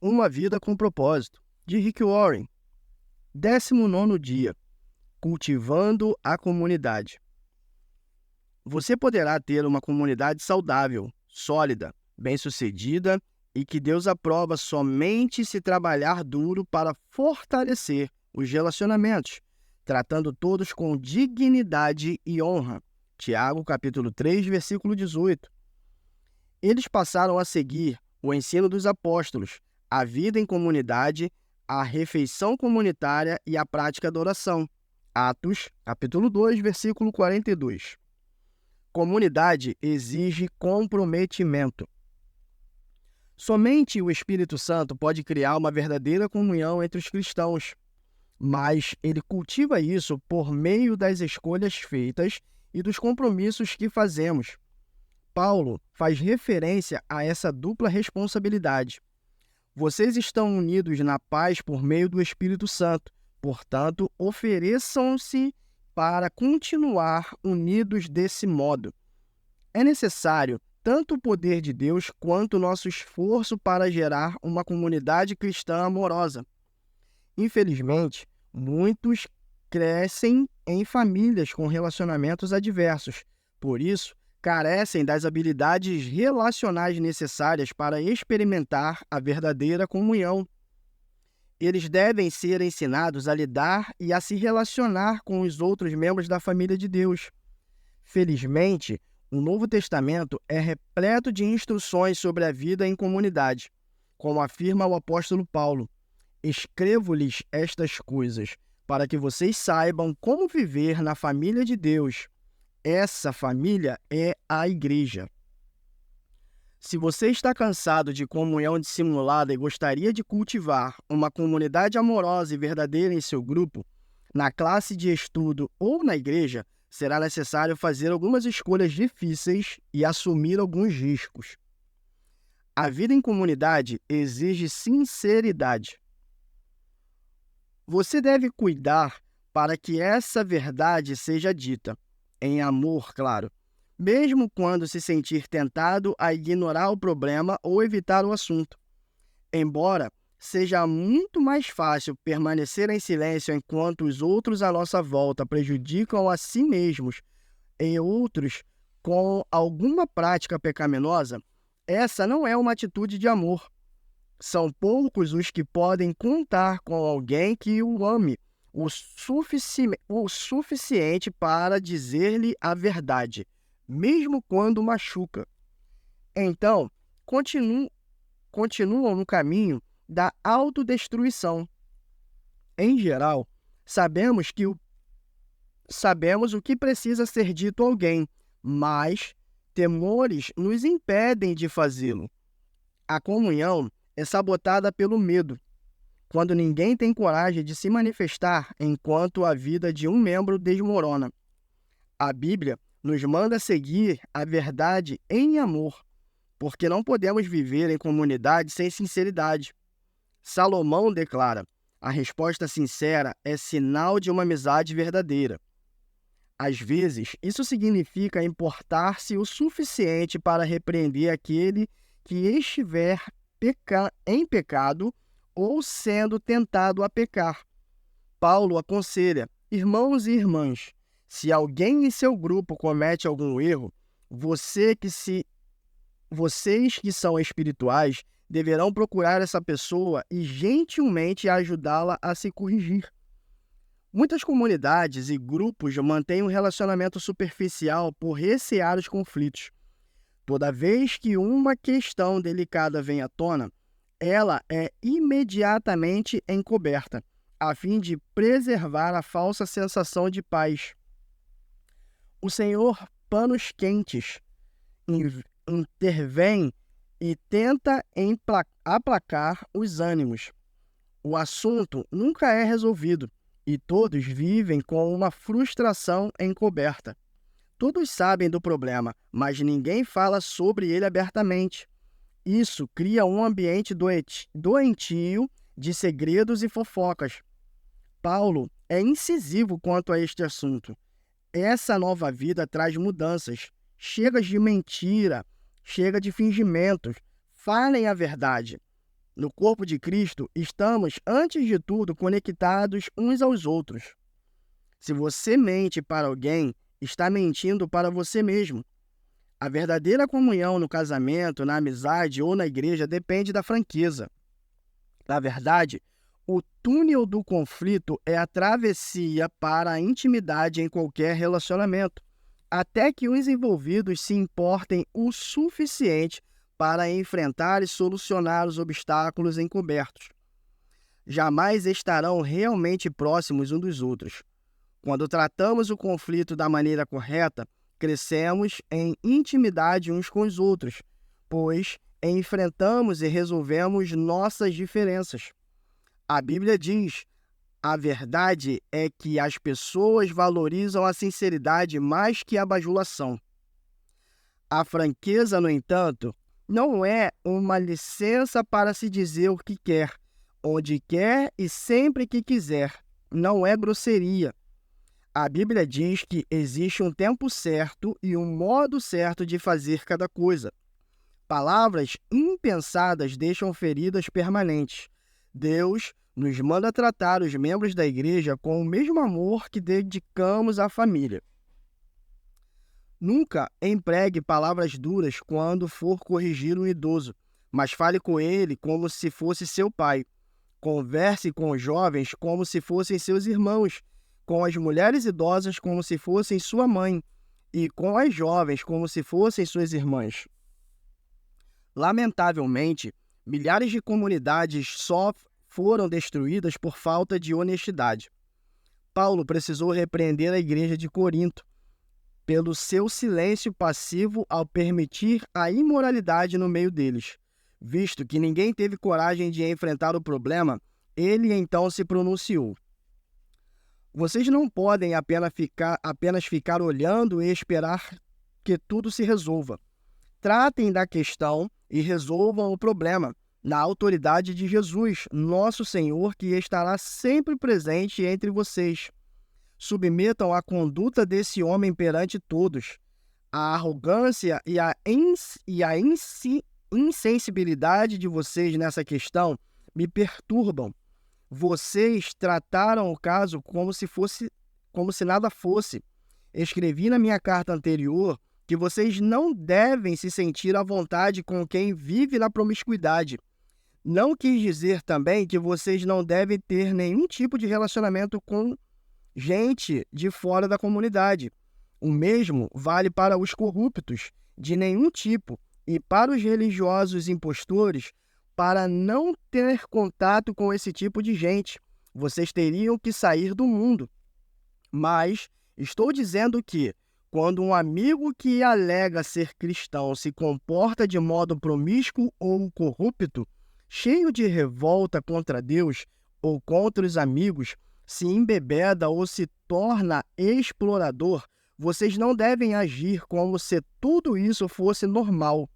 Uma Vida com Propósito, de Rick Warren. 19º dia. Cultivando a comunidade. Você poderá ter uma comunidade saudável, sólida, bem-sucedida e que Deus aprova somente se trabalhar duro para fortalecer os relacionamentos, tratando todos com dignidade e honra. Tiago, capítulo 3, versículo 18. Eles passaram a seguir o ensino dos apóstolos, a vida em comunidade, a refeição comunitária e a prática da oração. Atos, capítulo 2, versículo 42. Comunidade exige comprometimento. Somente o Espírito Santo pode criar uma verdadeira comunhão entre os cristãos, mas ele cultiva isso por meio das escolhas feitas e dos compromissos que fazemos. Paulo faz referência a essa dupla responsabilidade. Vocês estão unidos na paz por meio do Espírito Santo, portanto, ofereçam-se para continuar unidos desse modo. É necessário tanto o poder de Deus quanto o nosso esforço para gerar uma comunidade cristã amorosa. Infelizmente, muitos crescem em famílias com relacionamentos adversos. Por isso, carecem das habilidades relacionais necessárias para experimentar a verdadeira comunhão. Eles devem ser ensinados a lidar e a se relacionar com os outros membros da família de Deus. Felizmente, o Novo Testamento é repleto de instruções sobre a vida em comunidade. Como afirma o apóstolo Paulo, escrevo-lhes estas coisas, para que vocês saibam como viver na família de Deus. Essa família é a igreja. Se você está cansado de comunhão dissimulada e gostaria de cultivar uma comunidade amorosa e verdadeira em seu grupo, na classe de estudo ou na igreja, será necessário fazer algumas escolhas difíceis e assumir alguns riscos. A vida em comunidade exige sinceridade. Você deve cuidar para que essa verdade seja dita, em amor, claro, mesmo quando se sentir tentado a ignorar o problema ou evitar o assunto. Embora seja muito mais fácil permanecer em silêncio enquanto os outros à nossa volta prejudicam a si mesmos e outros com alguma prática pecaminosa, essa não é uma atitude de amor. São poucos os que podem contar com alguém que o ame o suficiente para dizer-lhe a verdade, mesmo quando machuca. Então, continuam no caminho da autodestruição. Em geral, sabemos o que precisa ser dito a alguém, mas temores nos impedem de fazê-lo. A comunhão é sabotada pelo medo, quando ninguém tem coragem de se manifestar enquanto a vida de um membro desmorona. A Bíblia nos manda seguir a verdade em amor, porque não podemos viver em comunidade sem sinceridade. Salomão declara: a resposta sincera é sinal de uma amizade verdadeira. Às vezes, isso significa importar-se o suficiente para repreender aquele que estiver em pecado ou sendo tentado a pecar. Paulo aconselha: irmãos e irmãs, se alguém em seu grupo comete algum erro, vocês que são espirituais deverão procurar essa pessoa e gentilmente ajudá-la a se corrigir. Muitas comunidades e grupos mantêm um relacionamento superficial por recear os conflitos. Toda vez que uma questão delicada vem à tona, ela é imediatamente encoberta, a fim de preservar a falsa sensação de paz. O Senhor panos quentes intervém e tenta aplacar os ânimos. O assunto nunca é resolvido e todos vivem com uma frustração encoberta. Todos sabem do problema, mas ninguém fala sobre ele abertamente. Isso cria um ambiente doentio de segredos e fofocas. Paulo é incisivo quanto a este assunto. Essa nova vida traz mudanças. Chega de mentira, chega de fingimentos. Falem a verdade. No corpo de Cristo, estamos, antes de tudo, conectados uns aos outros. Se você mente para alguém, está mentindo para você mesmo. A verdadeira comunhão no casamento, na amizade ou na igreja depende da franqueza. Na verdade, o túnel do conflito é a travessia para a intimidade em qualquer relacionamento, até que os envolvidos se importem o suficiente para enfrentar e solucionar os obstáculos encobertos. Jamais estarão realmente próximos uns dos outros. Quando tratamos o conflito da maneira correta, crescemos em intimidade uns com os outros, pois enfrentamos e resolvemos nossas diferenças. A Bíblia diz: a verdade é que as pessoas valorizam a sinceridade mais que a bajulação. A franqueza, no entanto, não é uma licença para se dizer o que quer, onde quer e sempre que quiser. Não é grosseria. A Bíblia diz que existe um tempo certo e um modo certo de fazer cada coisa. Palavras impensadas deixam feridas permanentes. Deus nos manda tratar os membros da igreja com o mesmo amor que dedicamos à família. Nunca empregue palavras duras quando for corrigir um idoso, mas fale com ele como se fosse seu pai. Converse com os jovens como se fossem seus irmãos, com as mulheres idosas como se fossem sua mãe, e com as jovens como se fossem suas irmãs. Lamentavelmente, milhares de comunidades só foram destruídas por falta de honestidade. Paulo precisou repreender a igreja de Corinto pelo seu silêncio passivo ao permitir a imoralidade no meio deles. Visto que ninguém teve coragem de enfrentar o problema, ele então se pronunciou: vocês não podem apenas ficar olhando e esperar que tudo se resolva. Tratem da questão e resolvam o problema na autoridade de Jesus, nosso Senhor, que estará sempre presente entre vocês. Submetam a conduta desse homem perante todos. A arrogância e a insensibilidade de vocês nessa questão me perturbam. Vocês trataram o caso como se nada fosse. Escrevi na minha carta anterior que vocês não devem se sentir à vontade com quem vive na promiscuidade. Não quis dizer também que vocês não devem ter nenhum tipo de relacionamento com gente de fora da comunidade. O mesmo vale para os corruptos, de nenhum tipo, e para os religiosos impostores. Para não ter contato com esse tipo de gente, vocês teriam que sair do mundo. Mas estou dizendo que, quando um amigo que alega ser cristão se comporta de modo promíscuo ou corrupto, cheio de revolta contra Deus ou contra os amigos, se embebeda ou se torna explorador, vocês não devem agir como se tudo isso fosse normal.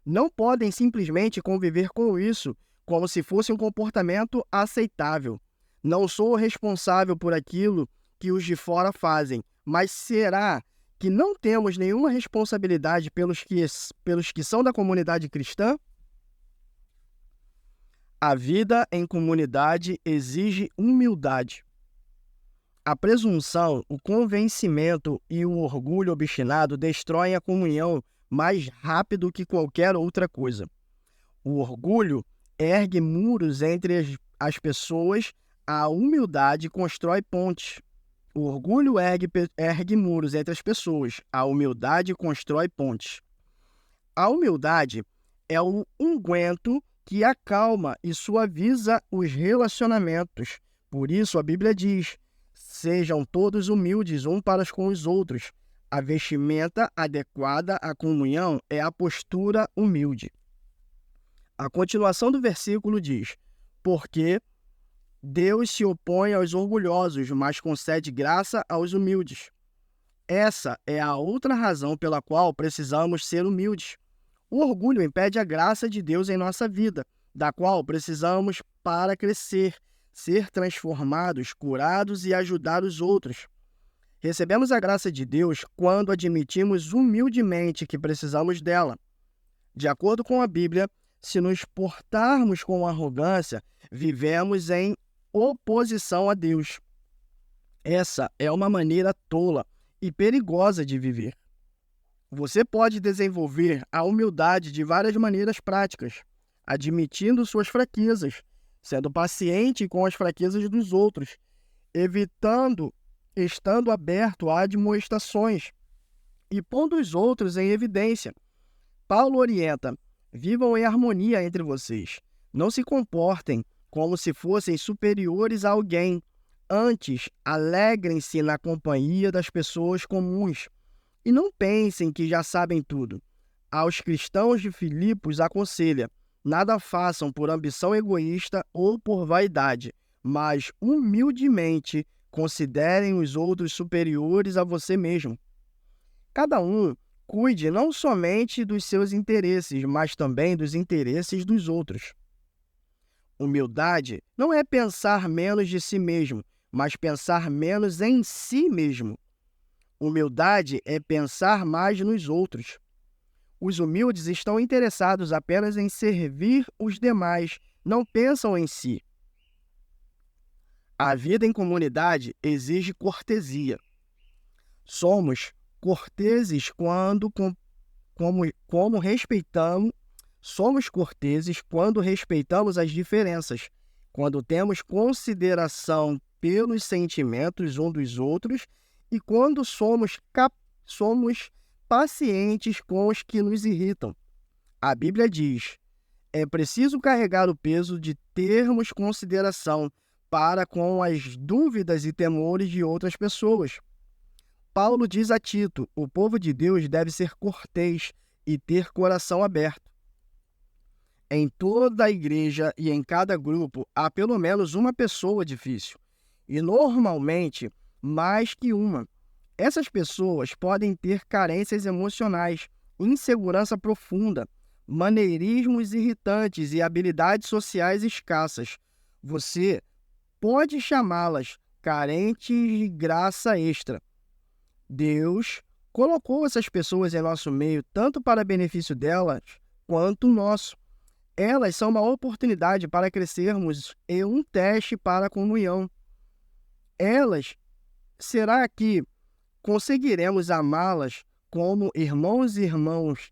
Não podem simplesmente conviver com isso como se fosse um comportamento aceitável. Não sou responsável por aquilo que os de fora fazem, mas será que não temos nenhuma responsabilidade pelos que são da comunidade cristã? A vida em comunidade exige humildade. A presunção, o convencimento e o orgulho obstinado destroem a comunhão mais rápido que qualquer outra coisa. O orgulho ergue muros entre as pessoas, a humildade constrói pontes. O orgulho ergue muros entre as pessoas, a humildade constrói pontes. A humildade é o unguento que acalma e suaviza os relacionamentos. Por isso a Bíblia diz: sejam todos humildes uns para com os outros. A vestimenta adequada à comunhão é a postura humilde. A continuação do versículo diz: porque Deus se opõe aos orgulhosos, mas concede graça aos humildes. Essa é a outra razão pela qual precisamos ser humildes. O orgulho impede a graça de Deus em nossa vida, da qual precisamos para crescer, ser transformados, curados e ajudar os outros. Recebemos a graça de Deus quando admitimos humildemente que precisamos dela. De acordo com a Bíblia, Se nos portarmos com arrogância, vivemos em oposição a Deus. Essa é uma maneira tola e perigosa de viver. Você pode desenvolver a humildade de várias maneiras práticas, admitindo suas fraquezas, sendo paciente com as fraquezas dos outros, estando aberto a admoestações e pondo os outros em evidência. Paulo orienta: vivam em harmonia entre vocês. Não se comportem como se fossem superiores a alguém. Antes, alegrem-se na companhia das pessoas comuns. E não pensem que já sabem tudo. Aos cristãos de Filipos aconselha: nada façam por ambição egoísta ou por vaidade, mas humildemente considerem os outros superiores a você mesmo. Cada um cuide não somente dos seus interesses, mas também dos interesses dos outros. Humildade não é pensar menos de si mesmo, mas pensar menos em si mesmo. Humildade é pensar mais nos outros. Os humildes estão interessados apenas em servir os demais, não pensam em si. A vida em comunidade exige cortesia. Somos corteses Somos corteses quando respeitamos as diferenças, quando temos consideração pelos sentimentos uns dos outros e quando somos pacientes com os que nos irritam. A Bíblia diz: é preciso carregar o peso de termos consideração para com as dúvidas e temores de outras pessoas. Paulo diz a Tito: o povo de Deus deve ser cortês e ter coração aberto. Em toda a igreja e em cada grupo há pelo menos uma pessoa difícil, e normalmente mais que uma. Essas pessoas podem ter carências emocionais, insegurança profunda, maneirismos irritantes e habilidades sociais escassas. Você pode chamá-las carentes de graça extra. Deus colocou essas pessoas em nosso meio tanto para benefício delas quanto nosso. Elas são uma oportunidade para crescermos e um teste para a comunhão. Será que conseguiremos amá-las como irmãos e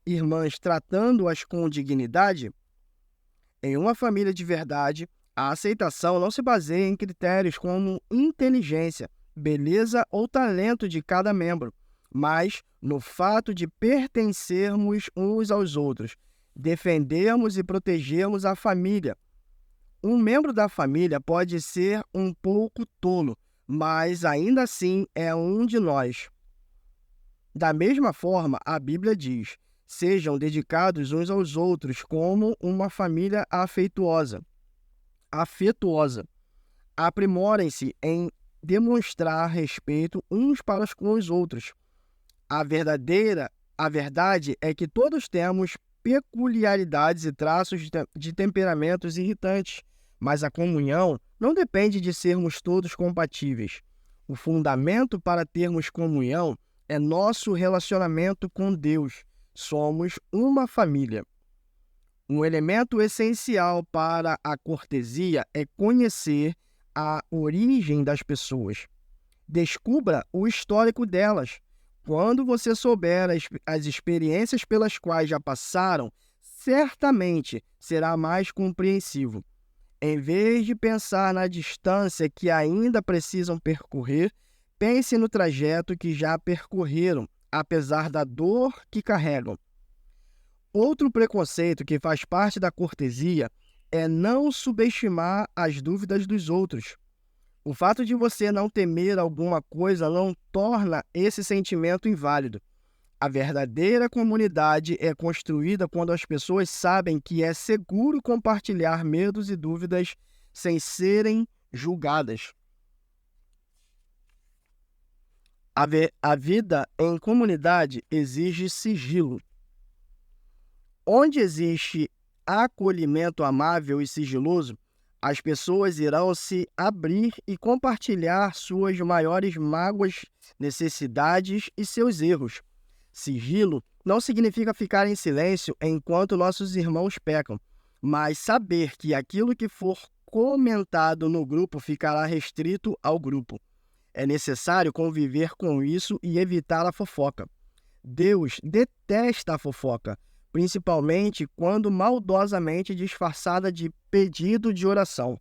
irmãs, tratando-as com dignidade? Em uma família de verdade, a aceitação não se baseia em critérios como inteligência, beleza ou talento de cada membro, mas no fato de pertencermos uns aos outros, defendermos e protegermos a família. Um membro da família pode ser um pouco tolo, mas ainda assim é um de nós. Da mesma forma, a Bíblia diz: sejam dedicados uns aos outros como uma família afetuosa. Aprimorem-se em demonstrar respeito uns para com os outros. A verdade é que todos temos peculiaridades e traços de temperamentos irritantes, mas a comunhão não depende de sermos todos compatíveis. O fundamento para termos comunhão é nosso relacionamento com Deus. Somos uma família. Um elemento essencial para a cortesia é conhecer a origem das pessoas. Descubra o histórico delas. Quando você souber as experiências pelas quais já passaram, certamente será mais compreensivo. Em vez de pensar na distância que ainda precisam percorrer, pense no trajeto que já percorreram, apesar da dor que carregam. Outro preconceito que faz parte da cortesia é não subestimar as dúvidas dos outros. O fato de você não temer alguma coisa não torna esse sentimento inválido. A verdadeira comunidade é construída quando as pessoas sabem que é seguro compartilhar medos e dúvidas sem serem julgadas. A vida em comunidade exige sigilo. Onde existe acolhimento amável e sigiloso, as pessoas irão se abrir e compartilhar suas maiores mágoas, necessidades e seus erros. Sigilo não significa ficar em silêncio enquanto nossos irmãos pecam, mas saber que aquilo que for comentado no grupo ficará restrito ao grupo. É necessário conviver com isso e evitar a fofoca. Deus detesta a fofoca, principalmente quando maldosamente disfarçada de pedido de oração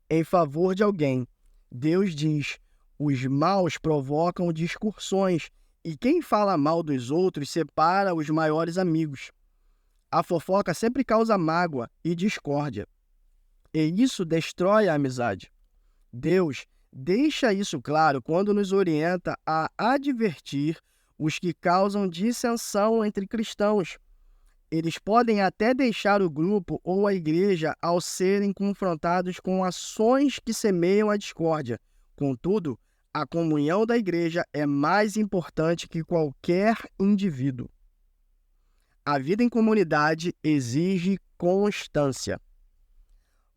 em favor de alguém. Deus diz: os maus provocam discussões, e quem fala mal dos outros separa os maiores amigos. A fofoca sempre causa mágoa e discórdia, e isso destrói a amizade. Deus deixa isso claro quando nos orienta a advertir os que causam dissensão entre cristãos. Eles podem até deixar o grupo ou a igreja ao serem confrontados com ações que semeiam a discórdia. Contudo, a comunhão da igreja é mais importante que qualquer indivíduo. A vida em comunidade exige constância.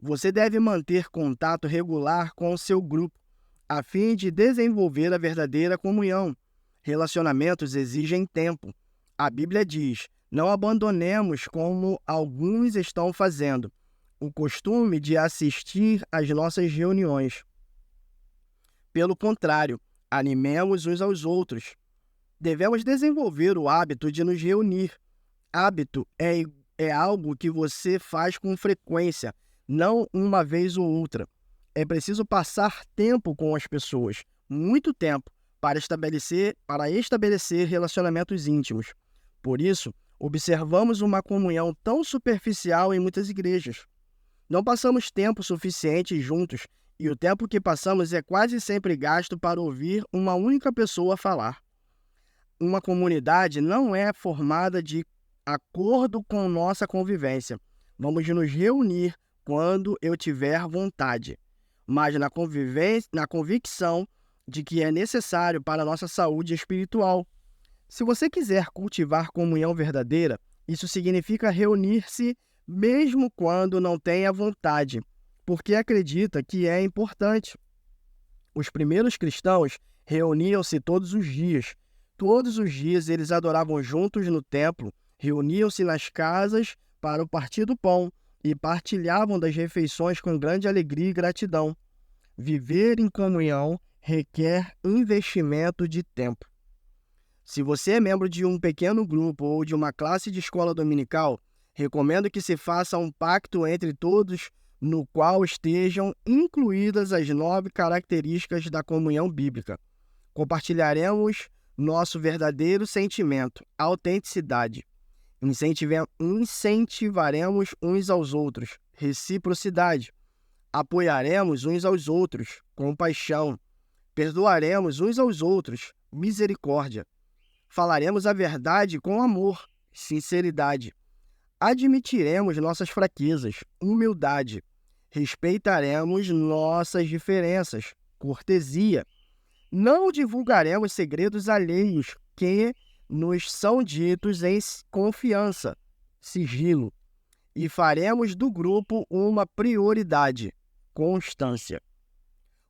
Você deve manter contato regular com o seu grupo, a fim de desenvolver a verdadeira comunhão. Relacionamentos exigem tempo. A Bíblia diz: não abandonemos, como alguns estão fazendo, o costume de assistir às nossas reuniões. Pelo contrário, animemos uns aos outros. Devemos desenvolver o hábito de nos reunir. Hábito é algo que você faz com frequência, não uma vez ou outra. É preciso passar tempo com as pessoas, muito tempo, para estabelecer relacionamentos íntimos. Por isso, observamos uma comunhão tão superficial em muitas igrejas. Não passamos tempo suficiente juntos, e o tempo que passamos é quase sempre gasto para ouvir uma única pessoa falar. Uma comunidade não é formada de acordo com nossa convivência. Vamos nos reunir quando eu tiver vontade, mas na convicção de que é necessário para a nossa saúde espiritual. Se você quiser cultivar comunhão verdadeira, isso significa reunir-se mesmo quando não tenha vontade, porque acredita que é importante. Os primeiros cristãos reuniam-se todos os dias. Todos os dias eles adoravam juntos no templo, reuniam-se nas casas para o partir do pão e partilhavam das refeições com grande alegria e gratidão. Viver em comunhão requer investimento de tempo. Se você é membro de um pequeno grupo ou de uma classe de escola dominical, recomendo que se faça um pacto entre todos, no qual estejam incluídas as 9 características da comunhão bíblica. Compartilharemos nosso verdadeiro sentimento, autenticidade. Incentivaremos uns aos outros, reciprocidade. Apoiaremos uns aos outros, compaixão. Perdoaremos uns aos outros, misericórdia. Falaremos a verdade com amor, sinceridade. Admitiremos nossas fraquezas, humildade. Respeitaremos nossas diferenças, cortesia. Não divulgaremos segredos alheios que nos são ditos em confiança, sigilo. E faremos do grupo uma prioridade, constância.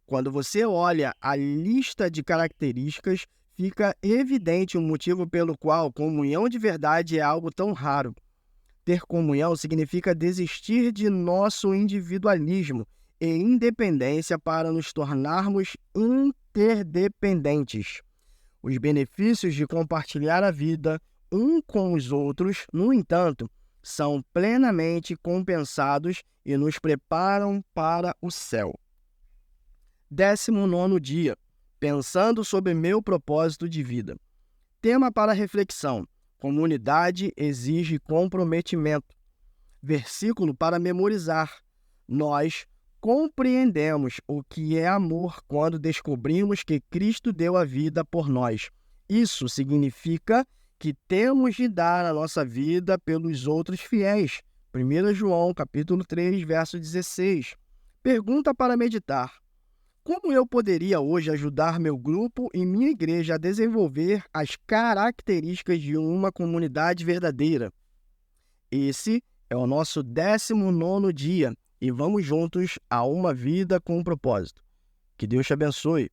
Quando você olha a lista de características, fica evidente o motivo pelo qual comunhão de verdade é algo tão raro. Ter comunhão significa desistir de nosso individualismo e independência para nos tornarmos interdependentes. Os benefícios de compartilhar a vida um com os outros, no entanto, são plenamente compensados e nos preparam para o céu. 19º dia. Pensando sobre meu propósito de vida. Tema para reflexão: comunidade exige comprometimento. Versículo para memorizar: nós compreendemos o que é amor quando descobrimos que Cristo deu a vida por nós. Isso significa que temos de dar a nossa vida pelos outros fiéis. 1 João, capítulo 3, verso 16. Pergunta para meditar: como eu poderia hoje ajudar meu grupo e minha igreja a desenvolver as características de uma comunidade verdadeira? Esse é o nosso 19º dia e vamos juntos a uma vida com um propósito. Que Deus te abençoe.